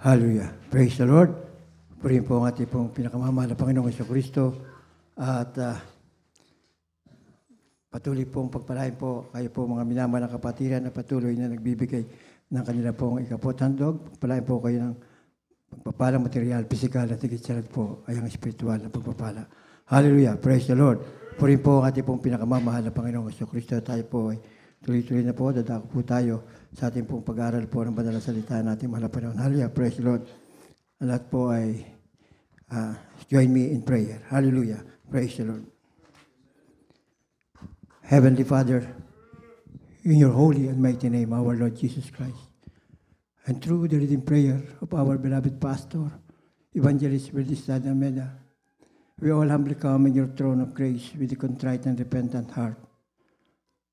Hallelujah. Praise the Lord. Purihin po ang ating pong pinakamamahal na Panginoong Jesucristo. At patuloy pong pagpalain po kayo po mga minamahal na kapatiran na patuloy na nagbibigay ng kanila pong ikapot handog. Pagpalain po kayo ng pagpapalang material, pisikal at higit po ay ang espiritual na pagpapala. Hallelujah. Praise the Lord. Purihin po ang ating pong pinakamamahal na Panginoong Jesucristo. Tayo po ay tuloy-tuloy na po, dadako po tayo sa ating pong pag-aaral po ng banal na salita natin mahal na panahon. Hallelujah, praise the Lord. Ang lahat po ay join me in prayer. Hallelujah, praise the Lord. Heavenly Father, in your holy and mighty name, our Lord Jesus Christ, and through the reading prayer of our beloved pastor, Evangelist Berdistad Almeida, we all humbly come in your throne of grace with a contrite and repentant heart,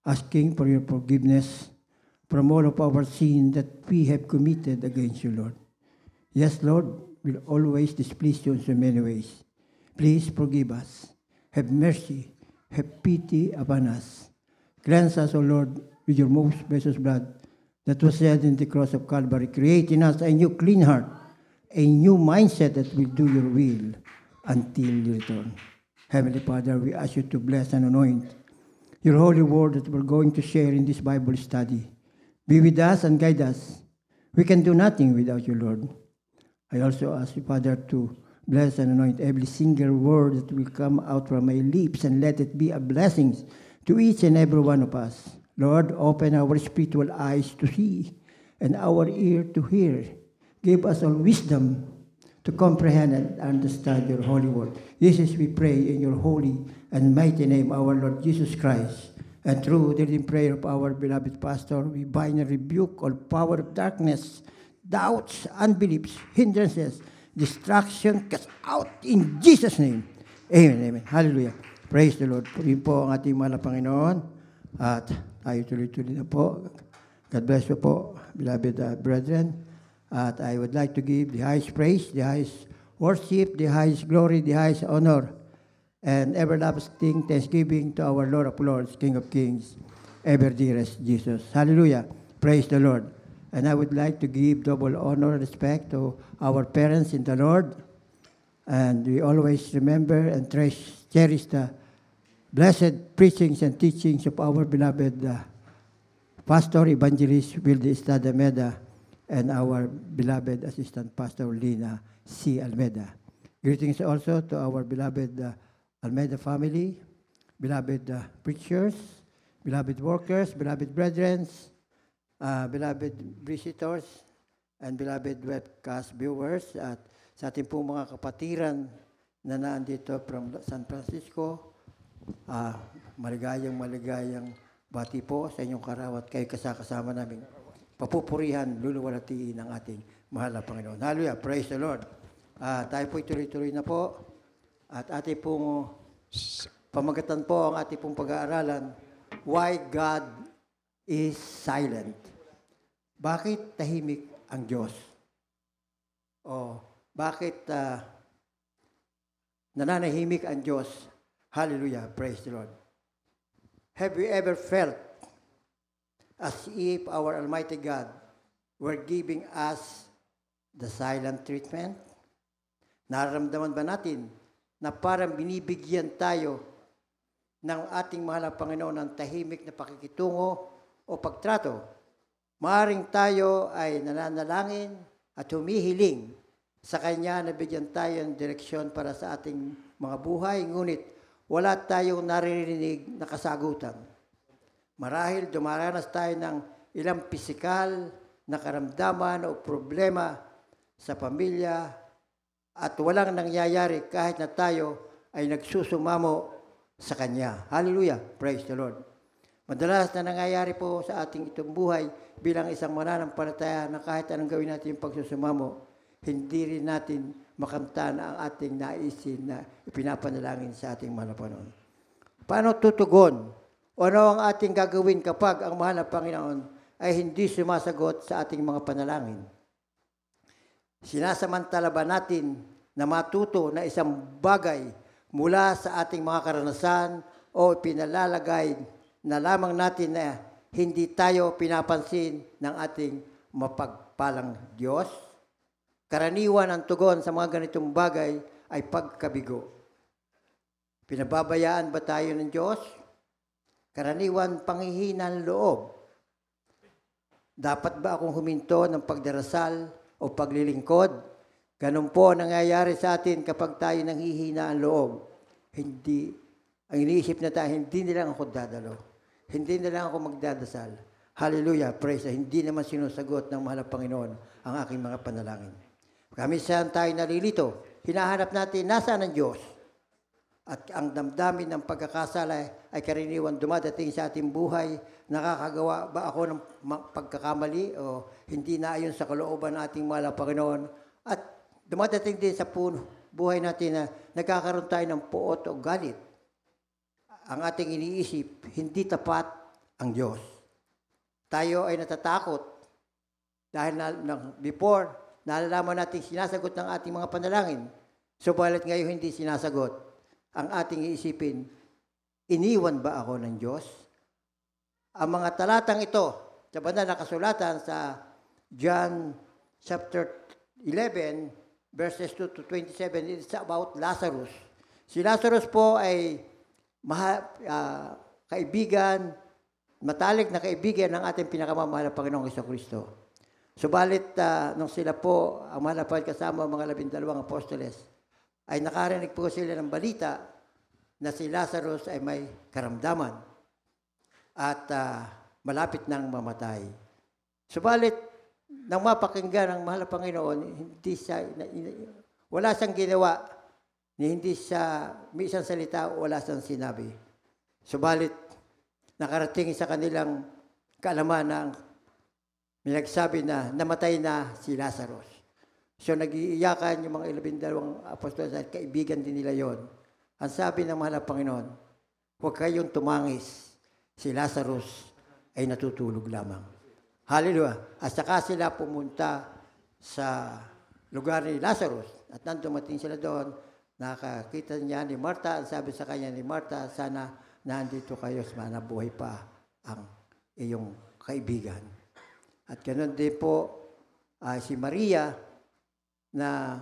asking for your forgiveness from all of our sin that we have committed against you, Lord. Yes, Lord, we'll always displease you in so many ways. Please forgive us. Have mercy. Have pity upon us. Cleanse us, O Lord, with your most precious blood that was shed in the cross of Calvary. Create in us a new clean heart, a new mindset that will do your will until you return. Heavenly Father, we ask you to bless and anoint your holy word that we're going to share in this Bible study. Be with us and guide us. We can do nothing without you, Lord. I also ask you, Father, to bless and anoint every single word that will come out from my lips and let it be a blessing to each and every one of us. Lord, open our spiritual eyes to see and our ear to hear. Give us all wisdom to comprehend and understand your holy word. This is we pray in your holy and mighty name, our Lord Jesus Christ. And through the reading prayer of our beloved pastor, we bind and rebuke all power of darkness, doubts, unbeliefs, hindrances, distraction, cast out in Jesus' name. Amen, amen. Hallelujah. Praise the Lord. Purihin po ang ating mahal na Panginoon. At tayo tuloy-tuloy na po. God bless you po, beloved brethren. At I would like to give the highest praise, the highest worship, the highest glory, the highest honor, and everlasting thanksgiving to our Lord of Lords, King of Kings, ever dearest Jesus. Hallelujah. Praise the Lord. And I would like to give double honor and respect to our parents in the Lord. And we always remember and cherish the blessed preachings and teachings of our beloved Pastor Evangelist Wilde Estrada Almeida and our beloved Assistant Pastor Lina C. Almeida. Greetings also to our beloved Almeida family, beloved preachers, beloved workers, beloved brethren, beloved visitors, and beloved webcast viewers, at sa ating pong mga kapatiran na nandito from San Francisco, maligayang bati po sa inyong karawat kayo kasama namin. Papupurihan, luluwalhatiin ng ating mahal na Panginoon. Hallelujah, praise the Lord. Tayo po'y tuloy-tuloy na po. At ating pong pamagatan po ang ating pong pag-aaralan, Why God is Silent. Bakit tahimik ang Diyos? O bakit nananahimik ang Diyos? Hallelujah, praise the Lord. Have you ever felt as if our Almighty God were giving us the silent treatment? Nararamdaman ba natin na parang binibigyan tayo ng ating mahal na Panginoon ng tahimik na pakikitungo o pagtrato? Maaring tayo ay nananalangin at humihiling sa Kanya na bigyan tayo ng direksyon para sa ating mga buhay, ngunit wala tayong naririnig na kasagutan. Marahil dumaranas tayo ng ilang pisikal na karamdaman o problema sa pamilya at walang nangyayari kahit na tayo ay nagsusumamo sa Kanya. Hallelujah! Praise the Lord! Madalas na nangyayari po sa ating itong buhay bilang isang mananampalataya na kahit anong gawin natin yung pagsusumamo, hindi rin natin makamtan ang ating naisin na ipinapanalangin sa ating mahal na Panginoon. Paano tutugon? O ano ang ating gagawin kapag ang mahal na Panginoon ay hindi sumasagot sa ating mga panalangin? Sinasamantala ba natin na matuto na isang bagay mula sa ating mga karanasan o pinalalagay na lamang natin na hindi tayo pinapansin ng ating mapagpalang Diyos? Karaniwan ang tugon sa mga ganitong bagay ay pagkabigo. Pinababayaan ba tayo ng Diyos? Karaniwan panghihinang loob. Dapat ba akong huminto ng pagdarasal o paglilingkod? Ganun po nangyayari sa atin kapag tayo nanghihina ang loob. Hindi, ang iniisip na tayo, hindi nilang ako dadalo. Hindi nilang ako magdadasal. Hallelujah, praise. Hindi naman sinusagot ng mahal na Panginoon ang aking mga panalangin. Kami saan tayo nalilito, hinahanap natin nasaan ang Diyos. At ang damdamin ng pagkakasala ay karaniwan dumadating sa ating buhay. Nakakagawa ba ako ng pagkakamali o hindi na ayon sa kalooban ng ating mahal na Panginoon? At dumadating din sa buhay natin na nagkakaroon tayo ng puot o galit. Ang ating iniisip, hindi tapat ang Diyos. Tayo ay natatakot dahil before, nalalaman natin sinasagot ng ating mga panalangin. Subalit ngayon hindi sinasagot. Ang ating iisipin, iniwan ba ako ng Diyos? Ang mga talatang ito, sa banal na kasulatan sa John chapter 11, verses 2 to 27, it's about Lazarus. Si Lazarus po ay kaibigan, matalik na kaibigan ng ating pinakamamahal na Panginoong Jesucristo. Subalit, nung sila po, ang mahal na Panginoon kasama ang mga 12 apostoles, ay nakarinig po sila ng balita na si Lazarus ay may karamdaman at malapit nang mamatay. Subalit, nang mapakinggan ng mahal na Panginoon, wala siyang ginawa, hindi siya, may isang salita, wala siyang sinabi. Subalit, nakarating sa kanilang kaalaman na may nagsabi na namatay na si Lazarus. So nag-iiyakan yung mga 12 apostoles at kaibigan din nila yon. Ang sabi ng mahal na Panginoon, huwag kayong tumangis, si Lazarus ay natutulog lamang. Hallelujah. At saka sila pumunta sa lugar ni Lazarus at nang dumating sila doon, nakakita niya ni Marta, ang sabi sa kanya ni Marta, sana nandito kayo, sana buhay pa ang iyong kaibigan. At ganoon din po si Maria na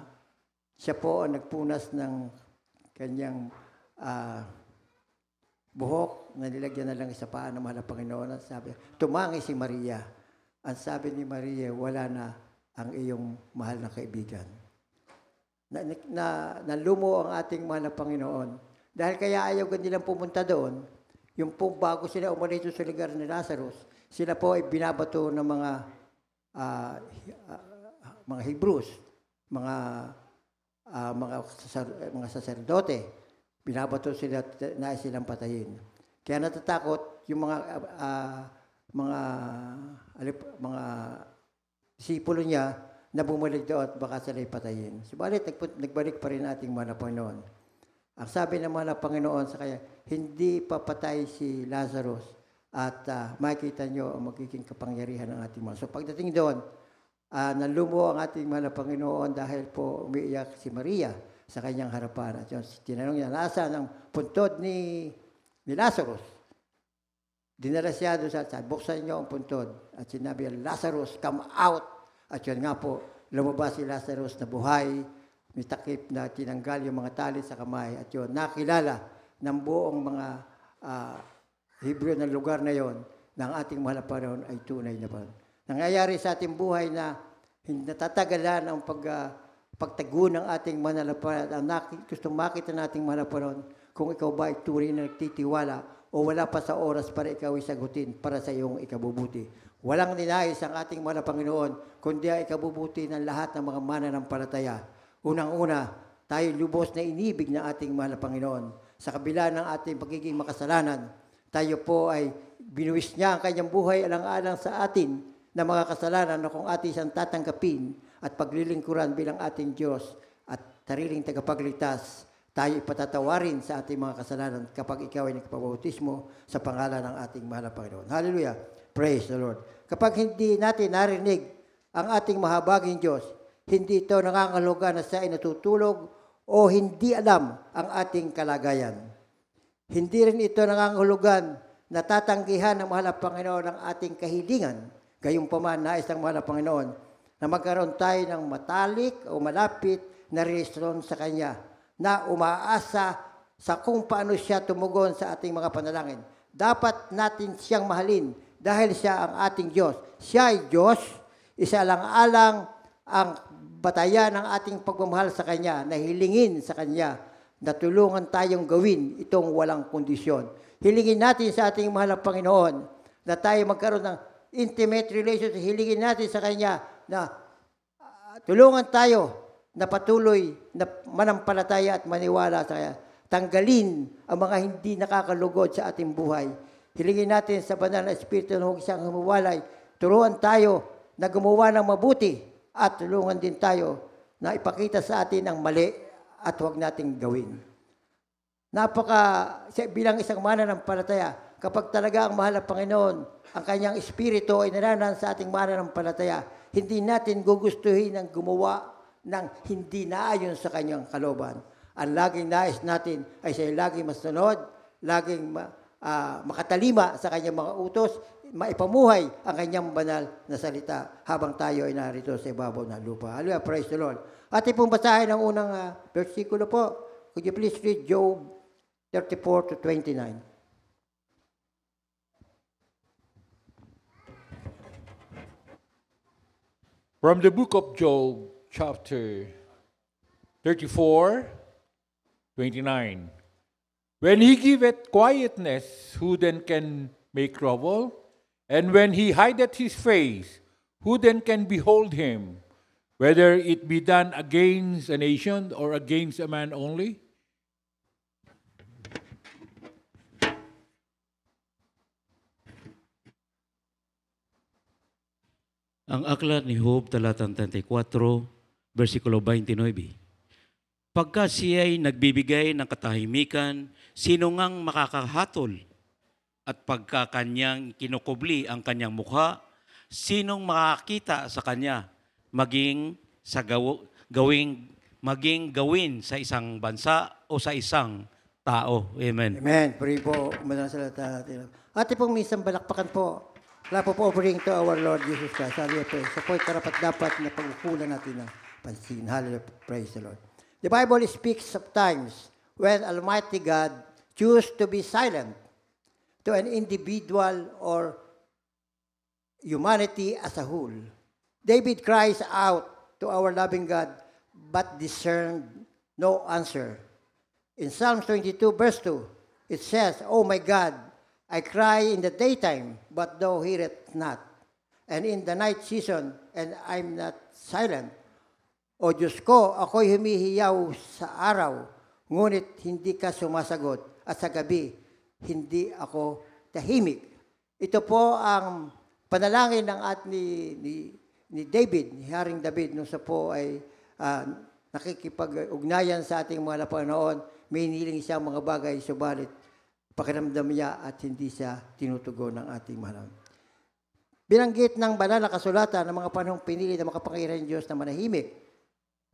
siya po ang nagpunas ng kanyang buhok na nilagyan na lang sa paa ng mahal na Panginoon. At sabi, tumangi si Maria. Ang sabi ni Maria, wala na ang iyong mahal na kaibigan. Nalumo ang ating mahal na Panginoon. Dahil kaya ayaw nilang pumunta doon, yung po bago sila umalis sa lugar ni Lazarus, sila po ay binabato ng mga Hebrews, mga saserdote. Binabato sila, nais silang patayin. Kaya natatakot yung mga disipulo niya na bumalik doon at baka sila patayin. Subalit, nagbalik pa rin ating mahal na Panginoon. Ang sabi ng mahal na Panginoon sa kanya, hindi papatay si Lazarus at makikita nyo ang magiging kapangyarihan ng ating mga. So pagdating doon, nalumo ang ating mahal na Panginoon dahil po umiiyak si Maria sa kanyang harapan. At yun, tinanong niya, nasaan ang puntod ni Lazarus? Dinala siya doon sa buksan niyo ang puntod. At sinabi, Lazarus, come out. At yun nga po, lumabas si Lazarus na buhay, may takip na tinanggal yung mga tali sa kamay. At yun, nakilala ng buong mga Hebrew na lugar na yon ng ating mahal na Panginoon ay tunay na Panginoon. Nangyayari sa ating buhay na natatagalan ang pagtago ng ating mahal na Panginoon. Gusto makita nating mahal na Panginoon kung ikaw ba ay tunay na nagtitiwala o wala pa sa oras para ikaw ay sagutin para sa iyong ikabubuti. Walang ninais ang ating mahal na Panginoon kundi ay ikabubuti ng lahat ng mga mananampalataya. Unang-una, tayo lubos na inibig ng ating mahal na Panginoon. Sa kabila ng ating pagiging makasalanan, tayo po ay binuwis niya ang kanyang buhay alang-alang sa atin na mga kasalanan na kung ating siyang tatanggapin at paglilingkuran bilang ating Diyos at sariling tagapagligtas, tayo ipatatawarin sa ating mga kasalanan kapag ikaw ay nagpabautismo sa pangalan ng ating mahal na Panginoon. Hallelujah! Praise the Lord! Kapag hindi natin narinig ang ating mahabaging Diyos, hindi ito nangangahulugan na siya ay natutulog o hindi alam ang ating kalagayan. Hindi rin ito nangangahulugan na tatanggihan ng mahal na Panginoon ang ating kahilingan. Gayunpaman, nais ng mahal na Panginoon na magkaroon tayo ng matalik o malapit na relasyon sa Kanya, na umaasa sa kung paano siya tumugon sa ating mga panalangin. Dapat natin siyang mahalin dahil siya ang ating Diyos. Siya ay Diyos, isa-alang-alang ang batayan ng ating pagmamahal sa Kanya, na hilingin sa Kanya na tulungan tayong gawin itong walang kondisyon. Hilingin natin sa ating mahal na Panginoon na tayo magkaroon ng intimate relationship. Hilingin natin sa Kanya na tulungan tayo na patuloy na manampalataya at maniwala sa Kanya. Tanggalin ang mga hindi nakakalugod sa ating buhay. Hilingin natin sa banal na Espiritu na huwag siyang humuwalay. Turuan tayo na gumawa ng mabuti at tulungan din tayo na ipakita sa atin ang mali at huwag nating gawin. Bilang isang mananampalataya, kapag talaga ang mahal na Panginoon, ang Kanyang Espiritu ay naranan sa ating mananampalataya, hindi natin gugustuhin ang gumawa ng hindi naayon sa Kanyang kalooban. Ang laging nais natin ay siya laging masunod, laging makatalima sa Kanyang mga utos, maipamuhay ang Kanyang banal na salita habang tayo ay narito sa ibabaw ng lupa. Hallelujah, praise the Lord. Ating pong basahin ang unang versikulo po. Could you please read Job 34 to 29? From the book of Job, chapter 34, 29. When he giveth quietness, who then can make trouble? And when he hideth his face, who then can behold him? Whether it be done against a nation or against a man only? Ang aklat ni Job, talatang 34, versikulo 29. Pagka siya'y nagbibigay ng katahimikan, sino ngang makakahatol? At pagka kanyang kinukubli ang kanyang mukha, sinong makakita sa kanya? Maging gawin sa isang bansa o sa isang tao. Amen. Amen. Puri po, manasalata natin. Ate pong minsan balakpakan po. Wala po offering to our Lord Jesus Christ. Hallelujah, praise. Sa po'y karapat-dapat na pag-ukulan natin ng pansin. Hallelujah, praise the Lord. The Bible speaks of times when Almighty God choose to be silent to an individual or humanity as a whole. David cries out to our loving God, but discerned no answer. In Psalm 22, verse 2, it says, "Oh my God, I cry in the daytime, but thou hearest not. And in the night season, and I'm not silent. O Diyos ko, ako'y humihiyaw sa araw, ngunit hindi ka sumasagot. At sa gabi, hindi ako tahimik." Ito po ang panalangin ng ni David, ni Haring David, nung sa po ay nakikipag-ugnayan sa ating mga Panginoon. May hiniling siya mga bagay, subalit pakiramdam niya at hindi siya tinutugon ng ating mahal. Binanggit ng banal na kasulatan ng mga panahong pinili ng makapangyarihan Diyos na manahimik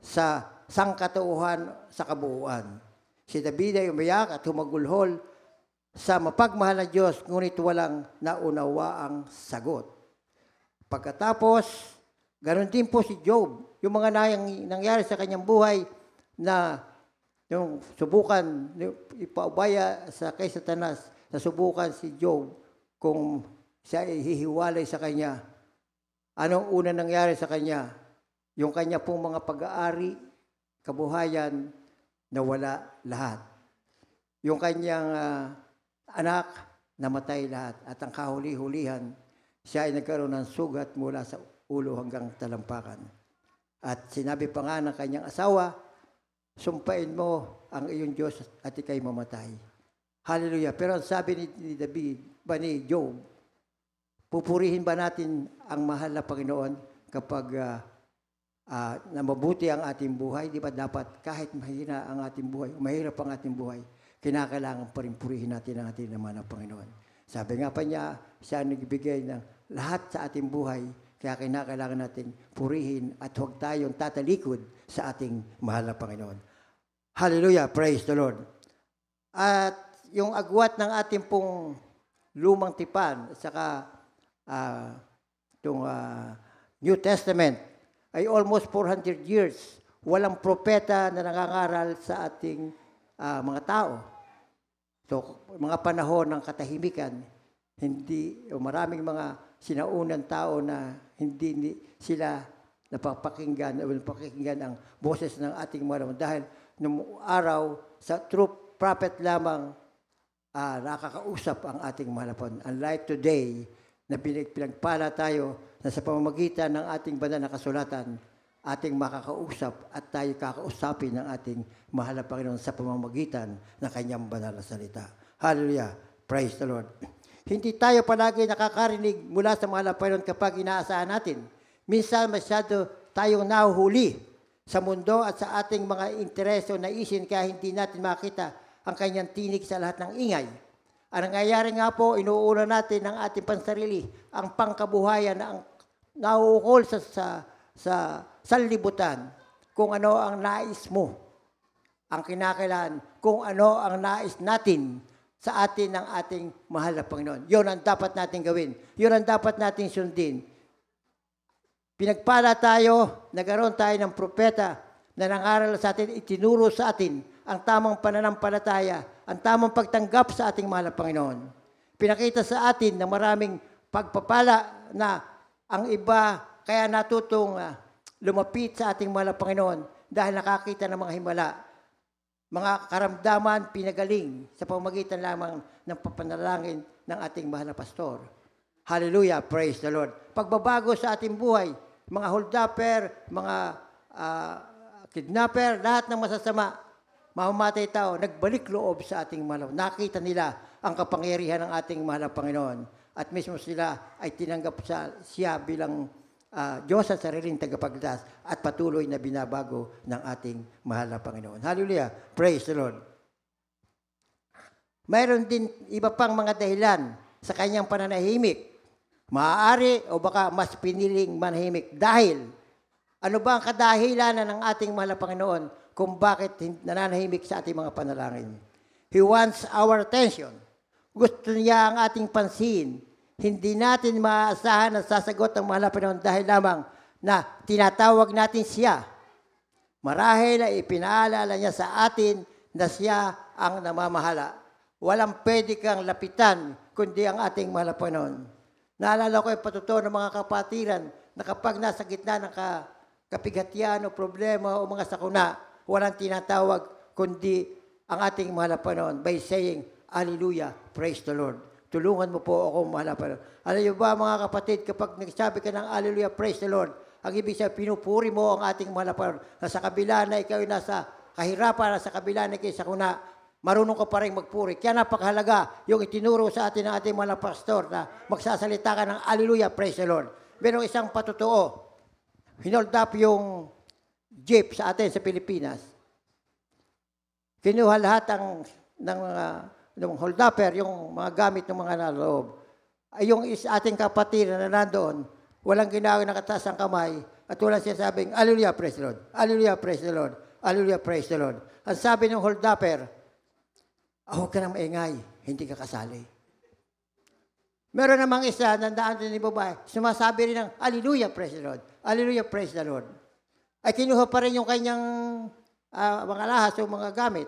sa sangkatauhan sa kabuuan. Si David ay umiyak at humagulhol sa mapagmahal na Diyos, ngunit walang naunawaang sagot. Pagkatapos, ganoon din po si Job. Yung mga nangyari sa kanyang buhay na yung subukan, ipaubaya kay Satanas, nasubukan si Job kung siya ay hihiwalay sa kanya. Anong una nangyari sa kanya? Yung kanya pong mga pag-aari, kabuhayan, nawala lahat. Yung kanyang anak, namatay lahat. At ang kahuli-hulihan, siya ay nagkaroon ng sugat mula sa ulo hanggang talampakan. At sinabi pa nga ng kanyang asawa, "Sumpain mo ang iyong Diyos at ikay mamatay." Hallelujah. Pero ang sabi ni David, ni Job, pupurihin ba natin ang mahal na Panginoon kapag na mabuti ang ating buhay? Di ba dapat kahit mahina ang ating buhay, mahirap ang ating buhay, kinakailangan pa rin purihin natin ang ating naman ng Panginoon. Sabi nga pa niya, siya nagbigay ng lahat sa ating buhay, kaya kinakailangan natin purihin at huwag tayong tatalikod sa ating mahal na Panginoon. Hallelujah, praise the Lord. At yung agwat ng ating pong lumang tipan, saka itong New Testament, ay almost 400 years. Walang propeta na nangangaral sa ating mga tao. So, mga panahon ng katahimikan, maraming mga sinaunang tao na hindi sila napapakinggan ang boses ng ating mga dahil nung araw sa true prophet lamang nakakausap ang ating malapon. Unlike today, na pinagpala tayo na sa pamamagitan ng ating banal na kasulatan, ating makakausap at tayo kakausapin ng ating mahal na Panginoon sa pamamagitan ng kanyang banal na salita. Hallelujah! Praise the Lord! Hindi tayo palagi nakakarinig mula sa mahal na Panginoon kapag inaasahan natin. Minsan masyado tayong nahuhuli sa mundo at sa ating mga intereso na isin kaya hindi natin makita ang kanyang tinig sa lahat ng ingay. Ang nangyayari nga po, inuuna natin ang ating pansarili, ang pangkabuhayan na ang nauukol sa sanlibutan, kung ano ang nais mo, ang kinakailangan, kung ano ang nais natin sa atin ng ating mahal na Panginoon. Yun ang dapat natin gawin. Yun ang dapat natin sundin. Pinagpala tayo, nagkaroon tayo ng propeta na nangaral sa atin, itinuro sa atin ang tamang pananampalataya, ang tamang pagtanggap sa ating mahal na Panginoon. Pinakita sa atin na maraming pagpapala na ang iba kaya natutong lumapit sa ating mahal na Panginoon dahil nakakita ng mga himala. Mga karamdaman pinagaling sa pamamagitan lamang ng papanalangin ng ating mahal na pastor. Hallelujah, praise the Lord. Pagbabago sa ating buhay, mga holdupper, mga kidnapper, lahat ng masasama, mamamatay tao, nagbalik loob sa ating mahal. Nakita nila ang kapangyarihan ng ating mahal na Panginoon. At mismo sila ay tinanggap siya bilang Diyos sa sariling tagapagligtas at patuloy na binabago ng ating mahal na Panginoon. Hallelujah! Praise the Lord! Mayroon din iba pang mga dahilan sa kanyang pananahimik. Maaari o baka mas piniling manahimik dahil ano ba ang kadahilanan ng ating mahal na Panginoon kung bakit nananahimik sa ating mga panalangin? He wants our attention. Gusto niya ang ating pansin. Hindi natin maaasahan na sasagot ang mahal na Panginoon dahil lamang na tinatawag natin siya. Marahil ay ipinaalala niya sa atin na siya ang namamahala. Walang pwede kang lapitan kundi ang ating mahal na Panginoon. Naalala ko yung patutuo ng mga kapatiran na kapag nasa gitna ng kapighatian o problema o mga sakuna, walang tinatawag kundi ang ating mahal na Panginoon by saying, Hallelujah, praise the Lord. Tulungan mo po ako, mahal na Panginoon. Alam niyo ba, mga kapatid, kapag nagsabi ka ng Hallelujah, praise the Lord, ang ibig sabihin, pinupuri mo ang ating mahal na Panginoon. Na sa kabila na ikaw nasa kahirapan, sa kabila na ikaw sa kuna, marunong ka pa rin magpuri. Kaya napakahalaga yung itinuro sa atin ng ating mga pastor na magsasalita ka ng Hallelujah, praise the Lord. Merong isang patutuo. Hinold up yung jeep sa atin sa Pilipinas. Kinuha lahat ng hold-upper, yung mga gamit ng mga naloob. Ay yung ating kapatid na nandoon, walang ginawang nakataas ang kamay at walang sinasabing, Hallelujah, praise the Lord. Hallelujah, praise the Lord. Hallelujah, praise the Lord. Ang sabi ng hold-upper, huwag ka nang maingay, hindi ka kasali. Meron namang isa, nandaan din ni babae, sumasabi rin ng, Hallelujah, praise the Lord. Hallelujah, praise the Lord. Ay kinuha pa rin yung kanyang mga lahas o mga gamit.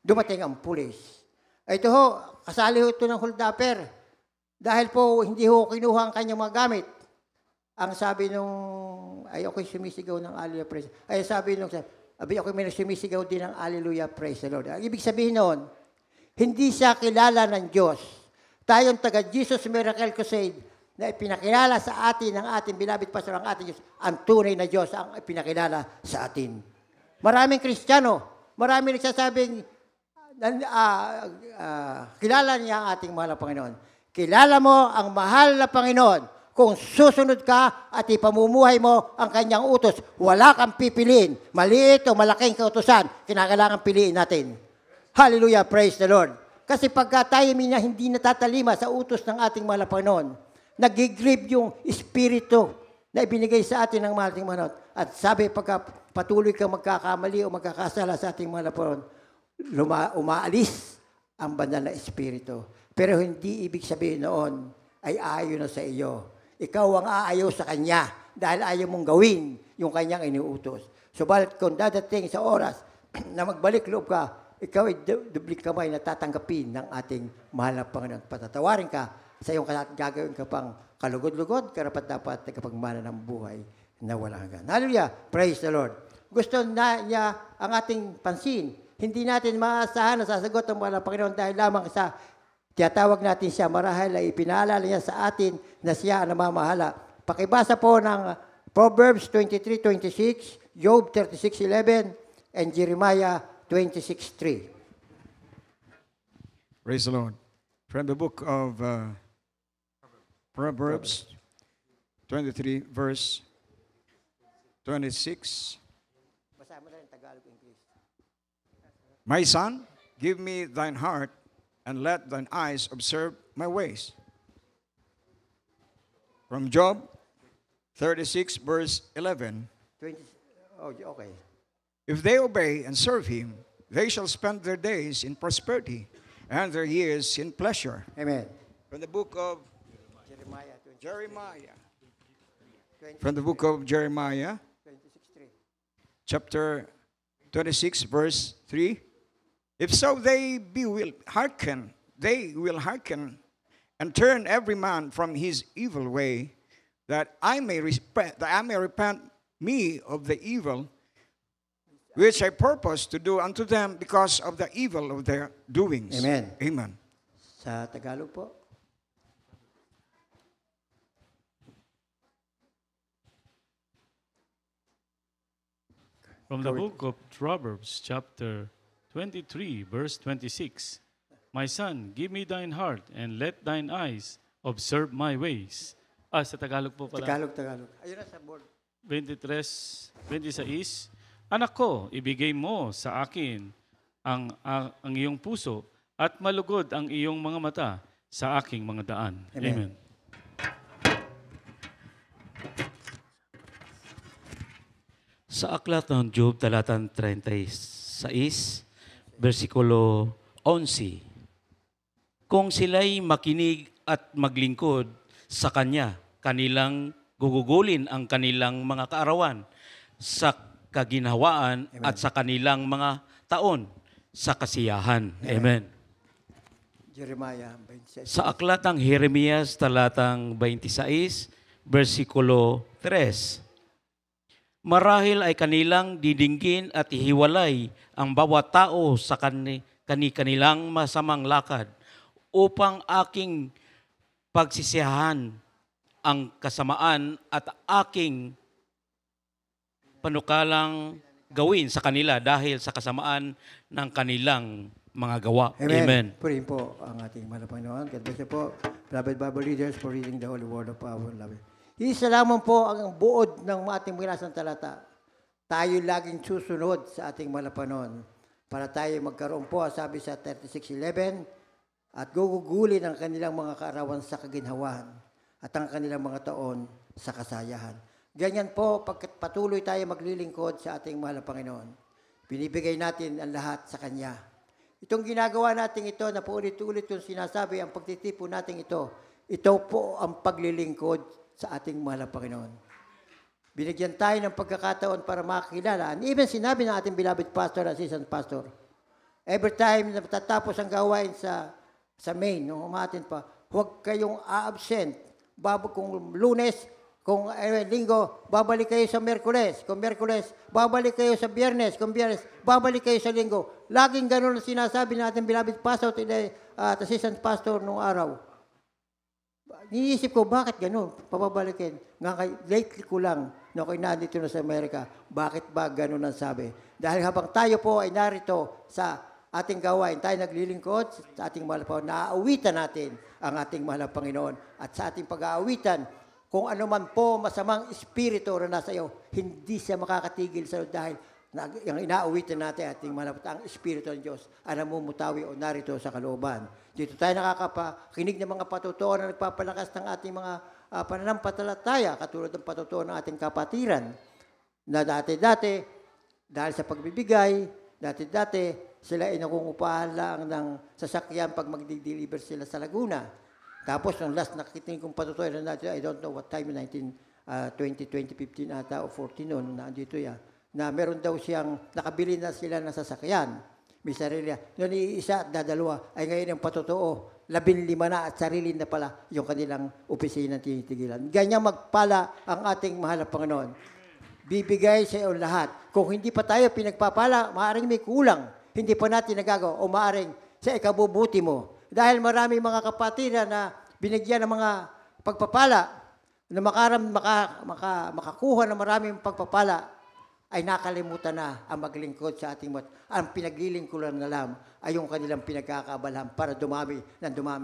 Dumating ang pulis. Ito ho, kasali ho ito ng hold-upper. Dahil po, hindi ho kinuha ang kanyang mga gamit. Ang sabi nung, ay ako'y sumisigaw ng Hallelujah, praise. Ay sabi nung, ako'y may sumisigaw din ng Hallelujah, praise the Lord. Ang ibig sabihin noon, hindi siya kilala ng Diyos. Tayong taga Jesus Miracle Crusade na ipinakilala sa atin ng ating beloved pastor, ang ating Diyos, ang tunay na Diyos ang ipinakilala sa atin. Maraming Kristiyano, maraming nagsasabing, kilala niya ang ating mahal na Panginoon. Kilala mo ang mahal na Panginoon kung susunod ka at ipamumuhay mo ang kanyang utos. Wala kang pipiliin. Maliit o malaking kautusan, kinakailangan piliin natin. Hallelujah, praise the Lord. Kasi pagka tayo hindi natatalima sa utos ng ating mahal na Panginoon, nag-grieve yung espiritu na ibinigay sa atin ng mahal na Panginoon. At sabi, pagka patuloy ka magkakamali o magkakasala sa ating mahal na Panginoon, umaalis ang banal na espiritu. Pero hindi ibig sabihin noon ay aayon na sa iyo. Ikaw ang aayaw sa Kanya dahil ayaw mong gawin yung kanyang iniutos. Subalit kung dadating sa oras na magbalik loob ka, ikaw ay dublik kamay na tatanggapin ng ating mahal na Panginoon. Patatawarin ka sa iyong gagawin ka pang kalugod-lugod, karapat-dapat na kapagmana ng buhay na walang hanggan. Hallelujah! Praise the Lord! Gusto na niya ang ating pansin. Hindi natin maasahan na sasagot ang mahal na Panginoon dahil lamang sa tiyatawag natin siya, marahil ay ipinaalala niya sa atin na siya ang namamahala. Pakibasa po ng Proverbs 23:26, Job 36:11, and Jeremiah 26:3. Praise the Lord. From the book of Proverbs 23, verse 26. Basahin mo na rin Tagalog, English. My son, give me thine heart, and let thine eyes observe my ways. From Job 36, verse 11. 20, oh, okay. If they obey and serve him, they shall spend their days in prosperity, and their years in pleasure. Amen. From the book of Jeremiah 20, Jeremiah. 20, From the book of Jeremiah, 26:3. chapter 26, verse 3. If so, they will hearken and turn every man from his evil way, that I may repent me of the evil which I purpose to do unto them because of the evil of their doings. Amen. Amen. Sa Tagalog po. From the book of Proverbs, chapter 23, verse 26. My son, give me thine heart, and let thine eyes observe my ways. Sa Tagalog po pala. Tagalog. Ayun na sa board. 23:26. Anak ko, ibigay mo sa akin ang iyong puso at malugod ang iyong mga mata sa aking mga daan. Amen. Amen. Sa aklat ng Job, talatang 36, versikulo 11. Kung sila'y makinig at maglingkod sa Kanya, kanilang gugugulin ang kanilang mga kaarawan sa kaginhawaan at sa kanilang mga taon sa kasiyahan. Amen. Jeremiah 26. Sa aklat ng Jeremias, talatang 26, versikulo 3. Marahil ay kanilang didinggin at ihiwalay ang bawat tao sa kanilang masamang lakad upang aking pagsisiyahan ang kasamaan at aking panukalang gawin sa kanila dahil sa kasamaan ng kanilang mga gawa. Amen. Purihin po ang ating mahal na Panginoon. God bless you po, beloved Bible readers, for reading the Holy Word of our Lord. Isa lamang po ang buod ng ating binasang talata. Tayo laging susunod sa ating mahal na Panginoon para tayo magkaroon po, sabi sa 36:11, at gugugulin ang kanilang mga kaarawan sa kaginhawahan at ang kanilang mga taon sa kasayahan. Ganyan po, pagkat patuloy tayo maglilingkod sa ating mahal na Panginoon. Binibigay natin ang lahat sa Kanya. Itong ginagawa natin ito, na paulit-ulit yung sinasabi, ang pagtitipon natin ito po ang paglilingkod sa ating mahal na Panginoon. Binigyan tayo ng pagkakataon para makakilala. And even sinabi ng ating beloved pastor, assistant pastor, every time na tatapos ang gawain sa main, nung umatin pa, huwag kayong a-absent. Kung Lunes, kung Linggo, babalik kayo sa Miyerkules. Kung Miyerkules, babalik kayo sa Biyernes. Kung Biyernes, babalik kayo sa Linggo. Laging ganun ang sinasabi natin, beloved pastor at assistant pastor nung araw. Niisip ko, bakit ganun? Papabalikin. Lately ko lang, na ako'y nandito na sa Amerika, bakit ba ganun ang sabi? Dahil habang tayo po ay narito sa ating gawain, tayo naglilingkod sa ating mahal na Panginoon, naaawitan natin ang ating mahal na Panginoon. At sa ating pag-aawitan, kung ano man po masamang espiritu na nasa iyo, hindi siya makakatigil sa iyo dahil yung inaawitan natin ating mahal na ang espiritu ng Diyos ay namumutawi o narito sa kalooban. Dito tayo nakakakinig ng mga patutuo na nagpapalakas ng ating mga pananampalataya, katulad ng patutuo ng ating kapatiran, na dati-dati, dahil sa pagbibigay, dati-dati, sila ay nakungupahan lang ng sasakyan pag magdi-deliver sila sa Laguna. Tapos, nung last nakikinig kong patutuo na natin, I don't know what time, 2015 ata o 14 noon, nandito yan, na meron daw siyang, nakabili na sila ng sasakyan. May sarili. Noon iisa at dadalawa, ay ngayon yung patotoo, 15 na at sarili na pala yung kanilang opisina tinitigilan. Ganyan magpala ang ating mahal na Panginoon. Bibigay sa iyo lahat. Kung hindi pa tayo pinagpapala, maaaring may kulang. Hindi pa natin nagagawa o maaaring sa ikabubuti mo. Dahil maraming mga kapatiran na binigyan ng mga pagpapala na makakuha ng maraming pagpapala ay nakalimutan na ang maglingkod sa ating mga. Ang pinaglilingkuran na lang ay yung kanilang pinagkakaabalahan para dumami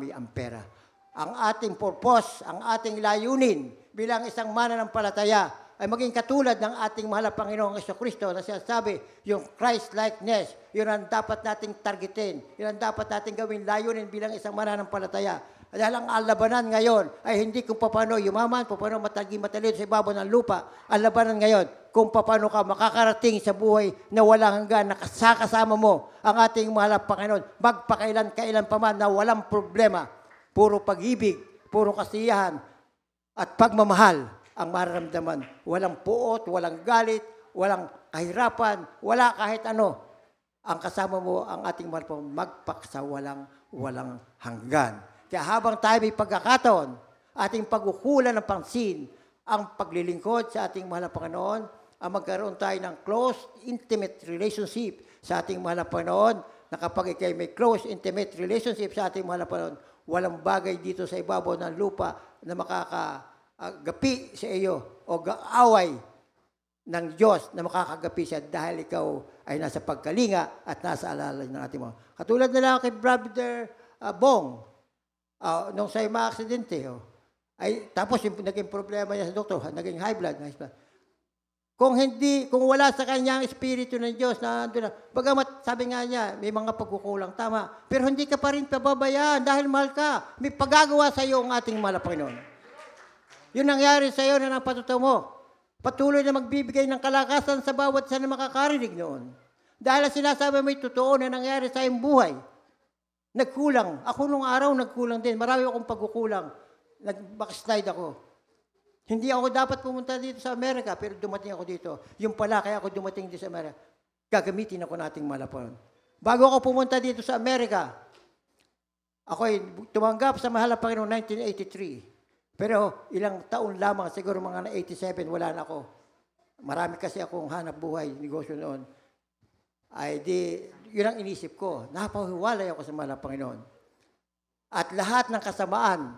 ang pera. Ang ating purpose, ang ating layunin bilang isang mananampalataya ay maging katulad ng ating mahal na Panginoong Jesucristo na sinasabi, yung Christ-likeness, yun ang dapat nating targetin, yun ang dapat nating gawin layunin bilang isang mananampalataya. Dahil ang labanan ngayon ay hindi kung paano yumaman, paano matalino sa ibabaw ng lupa. Ang labanan ngayon, kung paano ka makakarating sa buhay na walang hanggan, na kasama mo ang ating mahal na Panginoon, magpakailan-kailan pa man na walang problema. Puro pag-ibig, puro kasiyahan, at pagmamahal ang mararamdaman. Walang puot, walang galit, walang kahirapan, wala kahit ano. Ang kasama mo, ang ating mahal po, magpaksa walang hanggan. Kaya habang tayo may pagkakataon, ating pagkukulan ng pansin, ang paglilingkod sa ating mahal na Panginoon, ang magkaroon tayo ng close, intimate relationship sa ating mahal na Panginoon, na kapag ikay may close, intimate relationship sa ating mahal na Panginoon, walang bagay dito sa ibabaw ng lupa na makakagapi sa iyo o away ng Diyos na makakagapi siya dahil ikaw ay nasa pagkalinga at nasa alalay ng ating mga. Katulad na lang kay Brother Bong, nung sa'yo ma-aksidente, ay tapos yung naging problema niya sa doktor, naging high blood. Kung wala sa kanya ang Espiritu ng Diyos na andun na, bagamat sabi nga niya, may mga pagkukulang, tama, pero hindi ka pa rin pababayaan dahil mahal ka. May pagagawa sa iyo ang ating mahal na Panginoon. Yun nangyari sa iyo na napatuto mo. Patuloy na magbibigay ng kalakasan sa bawat sana makakarinig noon. Dahil sinasabi may totoo na nangyari sa iyong buhay. Nagkulang. Ako nung araw nagkulang din. Marami akong pagkukulang. Nag-backslide ako. Hindi ako dapat pumunta dito sa Amerika, pero dumating ako dito. Yung pala, kaya ako dumating dito sa Amerika. Gagamitin ako nating malapon. Bago ako pumunta dito sa Amerika, ako ay tumanggap sa mahal na Panginoon 1983. Pero ilang taon lamang, siguro mga 87, wala na ako. Marami kasi akong hanap buhay, negosyo noon. Yun ang inisip ko. Napahiwalay ako sa mahal na Panginoon. At lahat ng kasamaan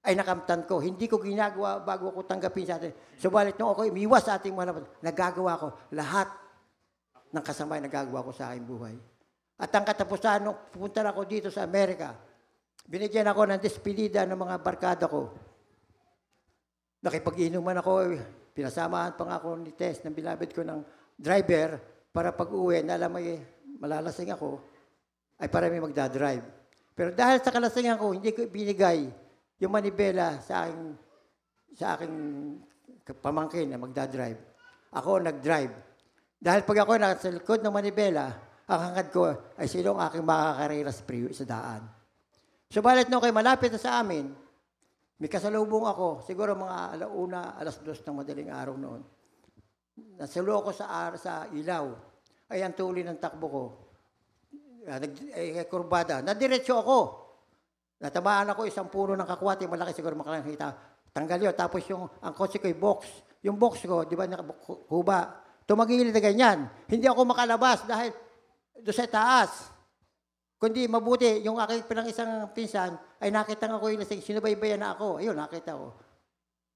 ay nakamtan ko. Hindi ko ginagawa bago ako tanggapin sa atin. Subalit nung ako umiwas sa ating mahal na Panginoon, nagagawa ko lahat ng kasamaan nagagawa ko sa aking buhay. At ang katapusan, nung pupunta ako dito sa Amerika, binigyan ako ng despedida ng mga barkada ko. Nakipag-inuman ako, pinasamahan pa nga ako ni Tess, ng bilabid ko ng driver, para pag-uwi, na alam ay malalasing ako, ay para may magdadrive. Pero dahil sa kalasingan ko, hindi ko binigay yung manibela sa aking pamangkin na magdadrive. Ako nag-drive. Dahil pag ako nasa likod ng manibela, ang hangad ko ay sino ang aking makakarera sa daan. Subalit nung kayo malapit na sa amin, may kasalubong ako, siguro mga alauna, 2:00 ng madaling araw noon. Nasulo ako sa ilaw. Ay ang tuloy ng takbo ko. Kurbada. Nadiretso ako. Natamaan ako isang puno ng kakwati, malaki siguro makakita. Tanggal yun. Tapos ang kotse ko yung box. Yung box ko, di ba, kuba. Tumagilid na ganyan. Hindi ako makalabas dahil doon sa taas. Kundi mabuti, yung aking isang pinsan, ay nakita ko yung lasing, sinubaybayan na ako. Ayun, nakita ko.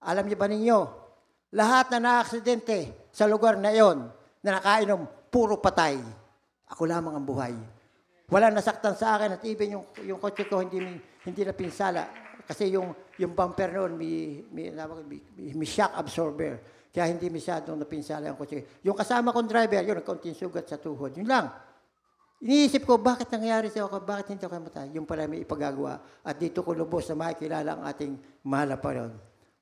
Alam niyo ba ninyo, lahat na na-aksidente sa lugar na yon, na nakainom, puro patay. Ako lamang ang buhay. Wala nasaktan sa akin at even yung kotse ko hindi na pinsala. Kasi yung bumper noon may shock absorber. Kaya hindi masyadong napinsala yung kotse. Yung kasama kong driver, yun, nagkaunting sugat sa tuhod. Yun lang. Iniisip ko, bakit nangyari sa ako? Bakit hindi ako matay? Yung pala may ipagagawa. At dito ko lubos na makikilala ang ating mahal na Panginoon.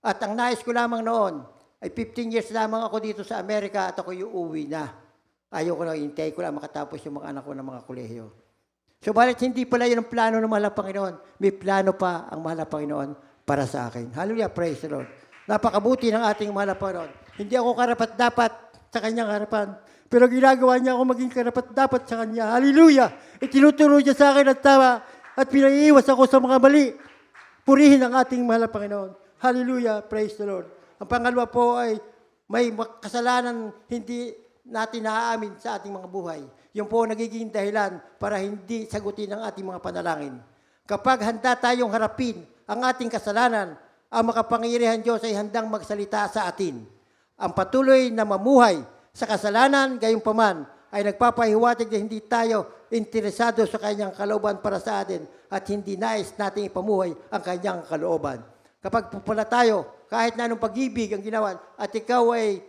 At ang nais ko lamang noon, ay 15 years lamang ako dito sa Amerika at ako yung uwi na. Ayaw ko na, hintay ko lang makatapos yung mga anak ko ng mga kolehiyo. So, balit hindi pala yun ang plano ng mahal na Panginoon. May plano pa ang mahal na Panginoon para sa akin. Hallelujah, praise the Lord. Napakabuti ng ating mahal na Panginoon. Hindi ako karapat-dapat sa kanyang harapan. Pero ginagawa niya ako maging karapat-dapat sa kanya. Hallelujah! Itinuturo niya sa akin at tama at pinaiiwas ako sa mga mali. Purihin ang ating mahal na Panginoon. Hallelujah! Praise the Lord. Ang pangalawa po ay may kasalanan hindi natin naaamin sa ating mga buhay. Yung po nagiging dahilan para hindi sagutin ang ating mga panalangin. Kapag handa tayong harapin ang ating kasalanan, ang makapangyarihan Diyos ay handang magsalita sa atin. Ang patuloy na mamuhay sa kasalanan, gayunpaman, ay nagpapahiwatig na hindi tayo interesado sa kanyang kalooban para sa atin at hindi nais nating ipamuhay ang kanyang kalooban. Kapag pala tayo, kahit na anong pag-ibig ang ginawa, at ikaw ay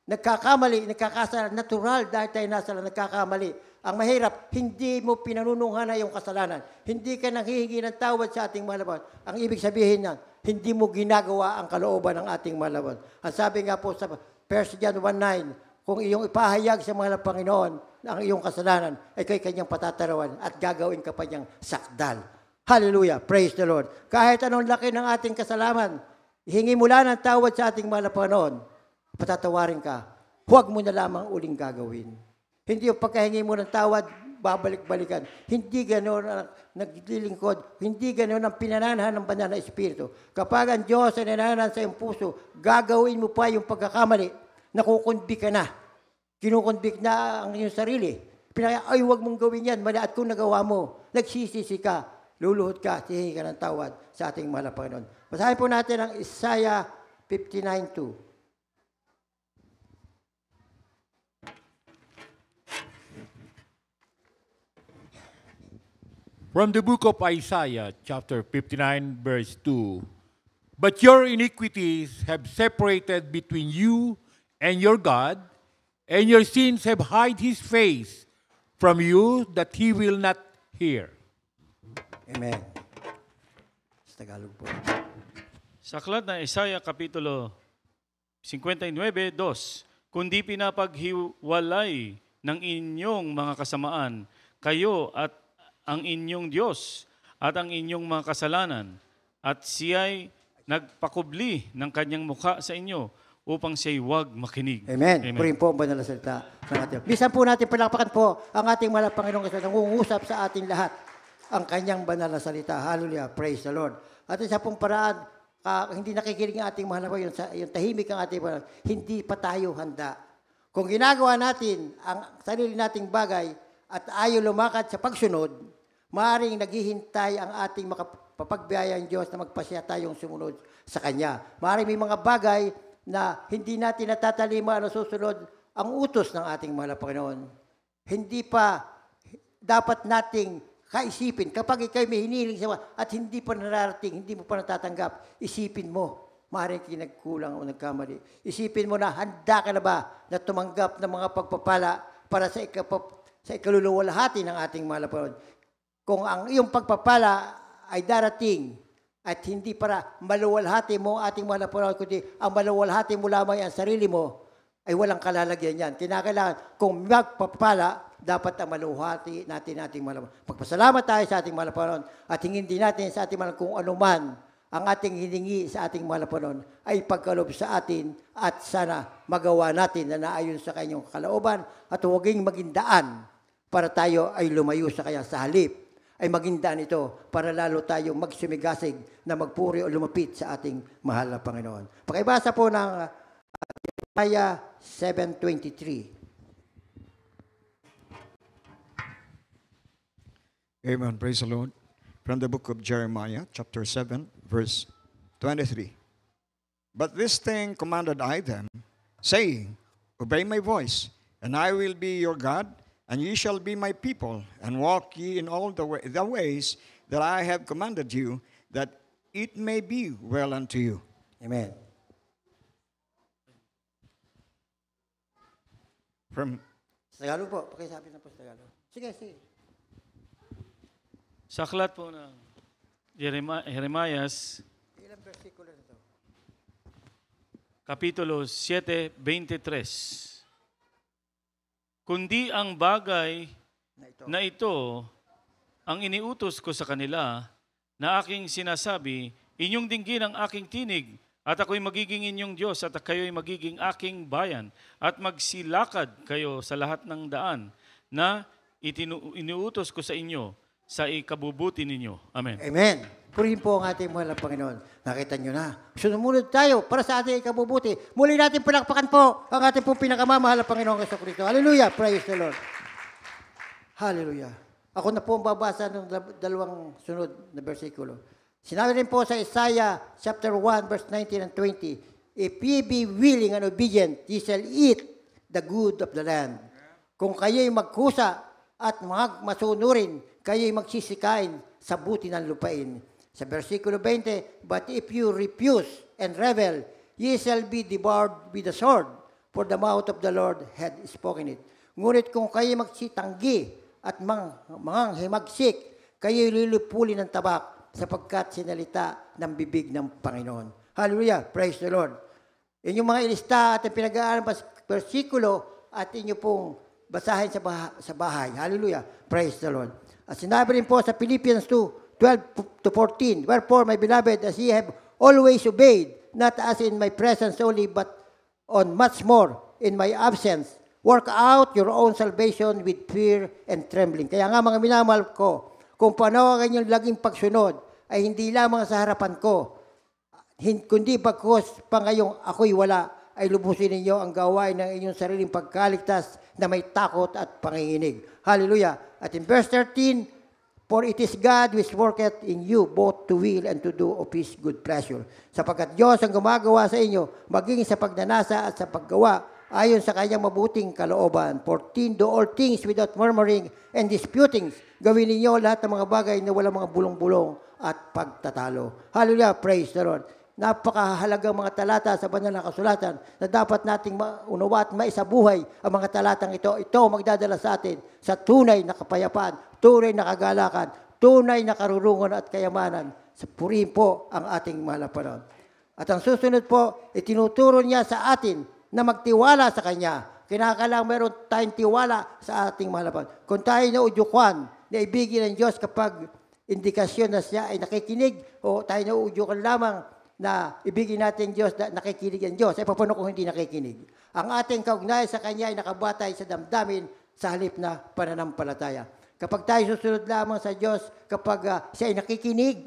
nagkakamali, nagkakasala, natural dahil tayo nasala, nagkakamali. Ang mahirap, hindi mo pinanununghan na yung kasalanan. Hindi ka nanghihingi ng tawad sa ating malaban. Ang ibig sabihin na, hindi mo ginagawa ang kalooban ng ating malaban. Ang sabi nga po sa 1 John 1:9, kung iyong ipahayag sa mga Panginoon ang iyong kasalanan, ay kay kanyang patatarawan at gagawin ka pa niyang sakdal. Hallelujah! Praise the Lord! Kahit anong laki ng ating kasalanan, hingi mo lang ng tawad sa ating mga Panginoon, patatawarin ka, huwag mo na lamang uling gagawin. Hindi yung pagkahingi mo ng tawad, babalik-balikan. Hindi ganoon ang naglilingkod. Hindi ganoon ang pinananahan ng banal na Espiritu. Kapag ang Diyos ay nananahan sa iyong puso, gagawin mo pa yung pagkakamali, nakukunbik ka na. Kinukunbik na ang iyong sarili. Ay, huwag mong gawin yan. Mali at kung nagawa mo, nagsisisi ka, luluhod ka, hihingi ka ng tawad sa ating mahal na Panginoon. Basahin po natin ang Isaiah 59:2. From the book of Isaiah, chapter 59, verse 2. But your iniquities have separated between you and your God, and your sins have hid his face from you that he will not hear. Amen. Sa Tagalog po. Sa aklat na Isaiah Kapitulo 59:2, kundi pinapaghiwalay ng inyong mga kasamaan, kayo at ang inyong Diyos at ang inyong mga kasalanan, at siya'y nagpakubli ng kanyang mukha sa inyo upang siya'y huwag makinig. Amen. Purihin po ang banal na salita ng ating. Bisan po natin palakpakan po ang ating mahal na Panginoong kasi nangungusap sa ating lahat ang kanyang banal na salita. Hallelujah. Praise the Lord. At isa pong paraan, hindi nakikinig ang ating mahal na Panginoon, yung tahimik ang ating Panginoon, hindi pa tayo handa. Kung ginagawa natin ang sarili nating bagay at ayaw lumakad sa pagsunod, maaaring naghihintay ang ating makapagbiyayang Diyos na magpasya tayong sumunod sa Kanya. Maaaring may mga bagay na hindi natin natatalima na susunod ang utos ng ating mahal na Panginoon. Hindi pa dapat nating kaisipin. Kapag ikaw'y may hinihiling sa at hindi pa nararating, hindi mo pa natatanggap, isipin mo, maaaring nagkulang o nagkamali. Isipin mo na handa ka na ba na tumanggap ng mga pagpapala para sa ikaluluwalhati ng ating mahal na Panginoon. Kung ang iyong pagpapala ay darating at hindi para maluwalhati mo ating mahal na Panginoon, kundi ang maluwalhati mo lamang ang sarili mo, ay walang kalalagyan yan. Kinakailangan, kung magpapala, dapat ang maluwalhati natin ating mahal na Panginoon. Pagpasalamat tayo sa ating mahal na Panginoon at hingin din natin sa ating mahal kung anuman ang ating hiningi sa ating mahal na Panginoon ay pagkalob sa atin at sana magawa natin na naayon sa kanyang kalooban at huwaging maging daan para tayo ay lumayo sa kanya sa halip ay maging daan ito para lalo tayong magsumigasig na magpuri o lumapit sa ating mahal na Panginoon. Pakibasa po ng Isaiah 7:23. Amen. Praise the Lord. From the book of Jeremiah, chapter 7, verse 23. But this thing commanded I them, saying, Obey my voice, and I will be your God, and ye shall be my people, and walk ye in all the ways that I have commanded you, that it may be well unto you. Amen. From Sa Tagalog po, pakisabi na po sa Tagalog. Sige. Sa aklat po ng Jeremiah, Ilang versikulo nito? Kapitulo 7:23. Kundi ang bagay na ito ang iniutos ko sa kanila na aking sinasabi, inyong dinggin ang aking tinig At ako'y magiging inyong Diyos at kayo'y magiging aking bayan. At magsilakad kayo sa lahat ng daan na iniutos ko sa inyo sa ikabubuti ninyo. Amen. Amen. Purihin po ang ating mahal na Panginoon. Nakita nyo na. Sumunod tayo para sa ating ikabubuti. Muli natin palakpakan po ang ating pong pinakamamahal na Panginoon Jesucristo. Hallelujah. Praise the Lord. Hallelujah. Ako na po ang babasa ng dalawang sunod na bersikulo. Sinabi rin po sa Isaiah chapter 1 verse 19 and 20, if ye be willing and obedient, ye shall eat the good of the land. Kung kayo'y magkusa at masunurin, kayo'y magsisikain sa buti ng lupain. Sa versikulo 20, but if you refuse and rebel, ye shall be devoured with the sword, for the mouth of the Lord had spoken it. Ngunit kung kayo'y magsitanggi at mga himagsik, kayo'y lilipuli ng tabak sapagkat sinalita ng bibig ng Panginoon. Hallelujah! Praise the Lord! Inyong mga ilista at ang pinag-aaral versikulo at inyo pong basahin sa bahay. Hallelujah! Praise the Lord! At sinabi rin po sa Philippians 2:12-14, wherefore, my beloved, as ye have always obeyed, not as in my presence only, but on much more in my absence, work out your own salvation with fear and trembling. Kaya nga mga minamahal ko, kung paano ang inyong laging pagsunod, ay hindi lamang sa harapan ko, kundi bagkus pa ngayong ako'y wala, ay lubusin ninyo ang gawain ng inyong sariling pagkaligtas na may takot at panginginig. Hallelujah! At in verse 13, for it is God which worketh in you both to will and to do of His good pleasure. Sapagkat Diyos ang gumagawa sa inyo, maging sa pagnanasa at sa paggawa, ayon sa kanyang mabuting kalooban. 14, do all things without murmuring and disputing. Gawin ninyo lahat ng mga bagay na walang mga bulong-bulong at pagtatalo. Hallelujah! Praise the Lord! Napakahalagang mga talata sa banal na kasulatan na dapat nating maunawa at maisabuhay ang mga talatang ito. Ito magdadala sa atin sa tunay na kapayapaan, tunay na kagalakan, tunay na karurungan at kayamanan. Purihin po ang ating mahal na Panginoon. At ang susunod po, itinuturo niya sa atin na magtiwala sa Kanya. Kinakailangan meron tayong tiwala sa ating mahal na Panginoon. Kung tayo na udyukan, na ibigin ng Diyos kapag indikasyon na siya ay nakikinig o tayo na udyukan lamang na ibigin natin Diyos na nakikinig ang Diyos, ay paano kung hindi nakikinig? Ang ating kaugnayan sa Kanya ay nakabatay sa damdamin sa halip na pananampalataya. Kapag tayo susunod lamang sa Diyos, kapag siya ay nakikinig,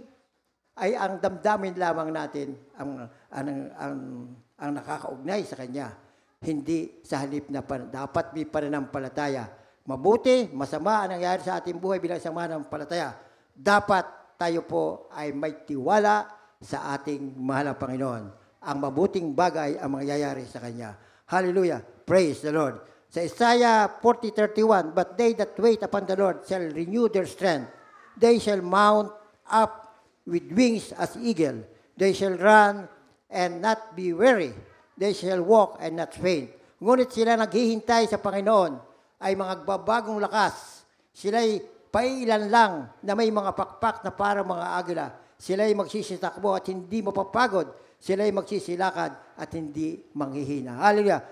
ay ang damdamin lamang natin ang nakakaugnay sa Kanya. Hindi sa halip na dapat may pananampalataya. Mabuti, masama ang nangyari sa ating buhay bilang isang mananampalataya. Dapat tayo po ay may tiwala sa ating mahal na Panginoon. Ang mabuting bagay ang mangyayari sa Kanya. Hallelujah! Praise the Lord! Sa Isaiah 40:31, but they that wait upon the Lord shall renew their strength. They shall mount up with wings as eagle. They shall run and not be weary. They shall walk and not faint. Ngunit sila naghihintay sa Panginoon ay mga bagong lakas. Sila'y pailan lang na may mga pakpak na parang mga agila. Sila'y magsisitakbo at hindi mapapagod. Sila'y magsisilakad at hindi manghihina. Hallelujah!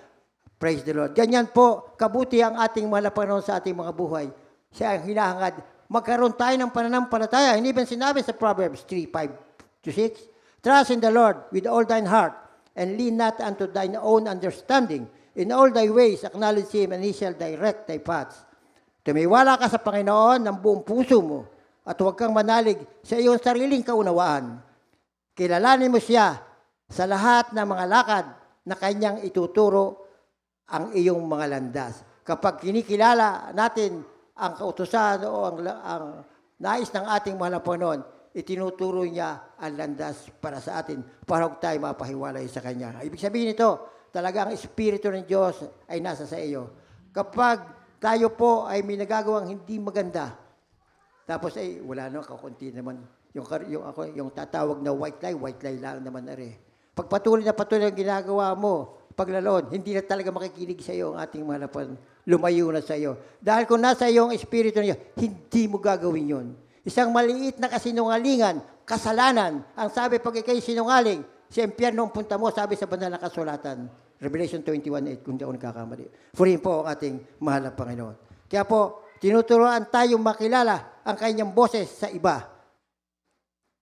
Praise the Lord. Ganyan po, kabuti ang ating mahal na Panginoon sa ating mga buhay. Siya ang hinahangad. Magkaroon tayo ng pananampalataya. Hindi ba sinabi sa Proverbs 3:5-6? Trust in the Lord with all thine heart, and lean not unto thine own understanding. In all thy ways acknowledge Him, and He shall direct thy paths. Tumiwala ka sa Panginoon ng buong puso mo, at huwag kang manalig sa iyong sariling kaunawaan. Kilalanin mo siya sa lahat ng mga lakad na kanyang ituturo ang iyong mga landas. Kapag kinikilala natin ang kautusan o ang nais ng ating mahal na Panginoon, itinuturo niya ang landas para sa atin para huwag tayo mapahiwalay sa Kanya. Ibig sabihin nito, talaga ang Espiritu ng Diyos ay nasa sa iyo. Kapag tayo po ay may nagagawang hindi maganda, tapos ay wala na, kakunti naman. Yung tatawag na white lie lang naman na rin. Pag patuloy ang ginagawa mo, paglaloon, hindi na talaga makikinig sa iyo ang ating mahal na Panginoon. Lumayo na sa iyo. Dahil kung nasa iyo ang Espiritu niya, hindi mo gagawin yun. Isang maliit na kasinungalingan, kasalanan. Ang sabi, pag ikay sinungaling, sa impyerno ang punta mo, sabi sa banal na kasulatan. Revelation 21:8, kung di ako nagkakamali. Purihin po ang ating mahal na Panginoon. Kaya po, tinuturoan tayong makilala ang kanyang boses sa iba.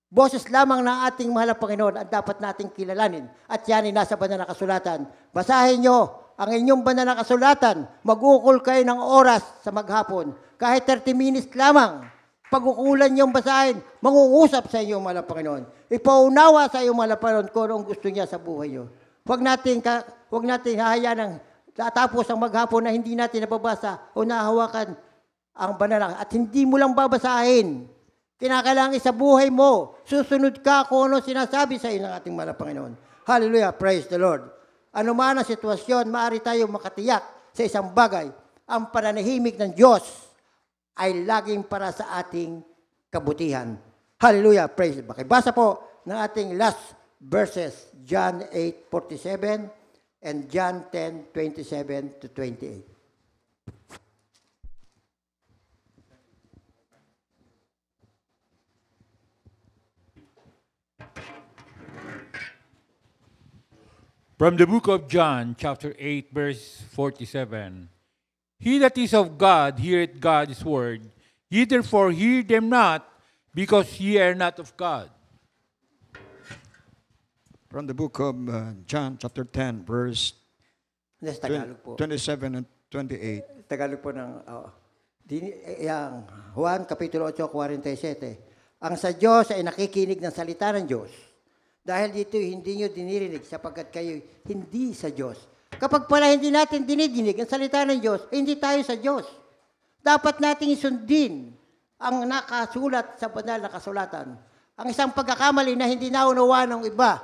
Boses lamang ng ating mahal na Panginoon ang dapat nating kilalanin. At yan ay nasa banal na kasulatan. Basahin nyo ang inyong banal na kasulatan. Mag-ukol kayo ng oras sa maghapon. Kahit 30 minutes lamang. Pag-ukulan niyong basahin, mangungusap sa inyong mahal na Panginoon. Ipaunawa sa iyong mahal na Panginoon kung anong gusto niya sa buhay niyo. Huwag natin hahayaan ng tatapos ang maghapon na hindi natin nababasa o nahawakan ang banal at hindi mo lang babasahin. Kinakailangan sa buhay mo. Susunod ka kung ano sinasabi sa iyo ng ating mahal na Panginoon. Hallelujah. Praise the Lord. Ano man ang sitwasyon, maaari tayong makatiyak sa isang bagay. Ang pananahimik ng Diyos ay laging para sa ating kabutihan. Hallelujah. Praise the Lord. Basa po ng ating last verses, John 8:47 and John 10:27 to 28. From the book of John, chapter 8, verse 47. He that is of God heareth God's word. Ye therefore hear them not, because ye are not of God. From the book of John, chapter 10, verse Yes, Tagalog po. 27 and 28. Tagalog po ng Juan, Kapitulo 8, 47. Ang sa Diyos ay nakikinig ng salita ng Diyos. Dahil dito hindi nyo dinirinig sapagkat kayo hindi sa Diyos. Kapag pala hindi natin dinidinig ang salita ng Diyos, hindi tayo sa Diyos. Dapat nating isundin ang nakasulat sa banal na kasulatan. Ang isang pagkakamali na hindi naunawa ng iba.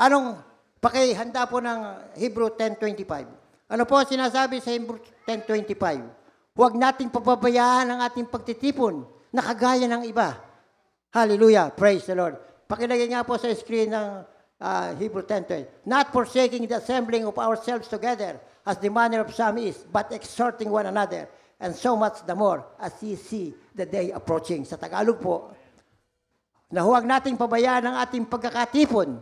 Anong pakihanda po ng Hebrew 10:25? Ano po sinasabi sa Hebrew 10:25? Huwag nating pababayaan ang ating pagtitipon na kagaya ng iba. Hallelujah. Praise the Lord. Pakilagay nga po sa screen ng Hebrew 10:20. Not forsaking the assembling of ourselves together, as the manner of some is, but exhorting one another, and so much the more as ye see the day approaching. Sa Tagalog po, na huwag nating pabayaan ang ating pagkakatipon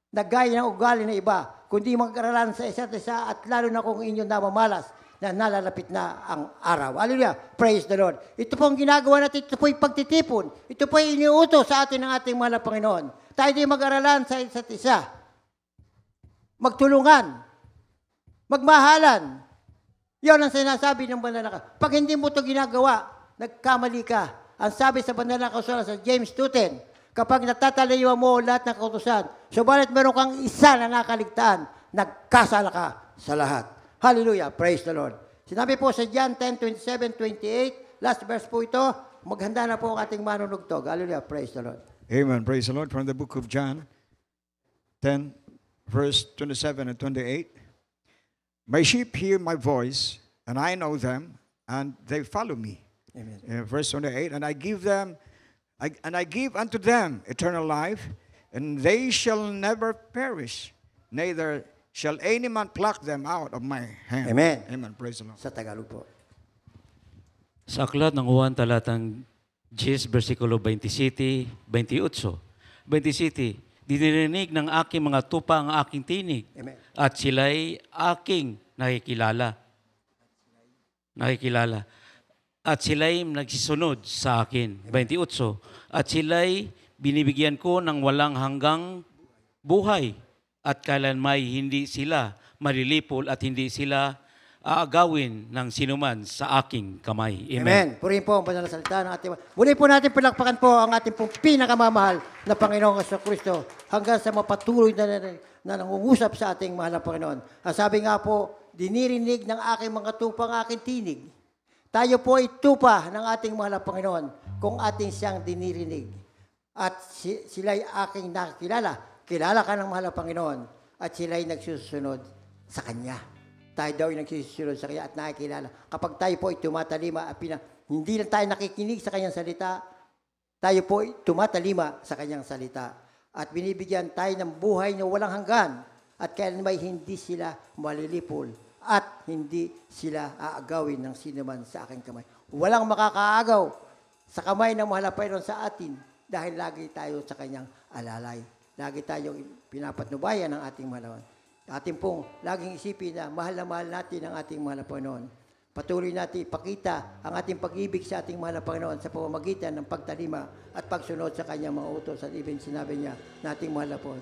na gaya ng ugali ng iba, kundi mag-aralan sa isa't isa at lalo na kung inyong namamalas na nalalapit na ang araw. Hallelujah. Praise the Lord. Ito po ang ginagawa natin. Ito po yung pagtitipon. Ito po yung iniutos sa atin ng ating mahal na Panginoon. Tayo din mag-aralan sa isa't isa. Magtulungan. Magmahalan. Yan ang sinasabi ng banal na kasulatan. Pag hindi mo ito ginagawa, nagkamali ka. Ang sabi sa banal na kasulatan sa James 2:10, kapag natatalayo mo lahat ng kautusan, subalit meron kang isa na nakaligtaan, nagkasala ka sa lahat. Hallelujah. Praise the Lord. Sinabi po sa John 10:27, 28, last verse po ito, maghanda na po ang ating manunugtog. Hallelujah. Praise the Lord. Amen. Praise the Lord. From the book of John 10, verse 27 and 28. My sheep hear my voice, and I know them, and they follow me. Amen. Verse 28, and I give unto them eternal life, and they shall never perish, neither shall any man pluck them out of my hand. Amen. Amen. Praise the Lord. Sa Tagalog po. Sa aklat ng Juan talatang 10, versikulo 27, 28. 27, dinirinig ng aking mga tupa ang aking tinig, Amen. at sila'y aking nakikilala. At sila'y nagsisunod sa akin. 28, at sila'y binibigyan ko ng walang hanggang buhay, at kailanmay hindi sila malilipol at hindi sila aagawin ng sinuman sa aking kamay. Amen. Amen. Purihin po ang banal na salita ng ating... Muli po natin palakpakan po ang ating pong pinakamamahal na Panginoong Kristo hanggang sa mapatuloy na nangungusap sa ating mahal na Panginoon. Ang sabi nga po, dinirinig ng aking mga tupa ang aking tinig. Tayo po ay tupa ng ating mahal na Panginoon kung ating siyang dinirinig. At sila'y aking nakikilala. Kilala ka ng mahal na Panginoon at sila'y nagsusunod sa Kanya. Tayo daw ay nagsusunod sa Kanya at nakikilala. Kapag tayo po ay tumatalima at hindi lang tayo nakikinig sa Kanyang salita, tayo po ay tumatalima sa Kanyang salita. At binibigyan tayo ng buhay na walang hanggan at kailan may hindi sila malilipol at hindi sila aagawin ng sinuman sa aking kamay. Walang makakaagaw sa kamay ng mahal na Panginoon sa atin dahil lagi tayo sa Kanyang alalay. Lagi tayong pinapatnubayan ng ating mahal. Ating pong laging isipin na mahal natin ang ating mahal na Panginoon. Patuloy natin ipakita ang ating pag-ibig sa ating mahal na Panginoon sa pamamagitan ng pagtalima at pagsunod sa kanyang mga utos. At even sinabi niya na ating mahal na po,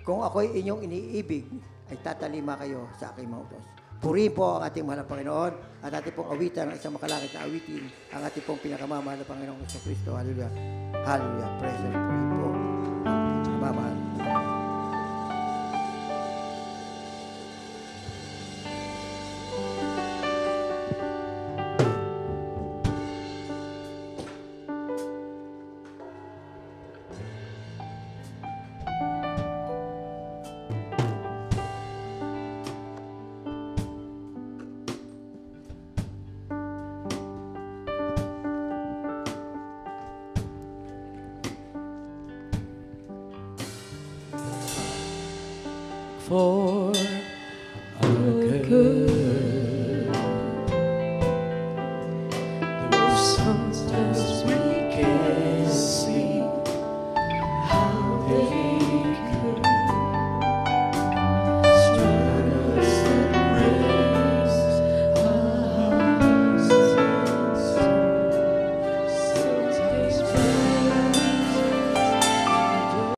kung ako'y inyong iniibig, ay tatalima kayo sa aking mga utos. Purihin po ang ating mahal na Panginoon at ating pong awitan ang isang makalangit na awitin ang ating pong pinakamamahal na Panginoong Kristo. Hallelujah. Hallelujah. Praise the Lord. Purihin po ang pinakamamahal na Panginoon. For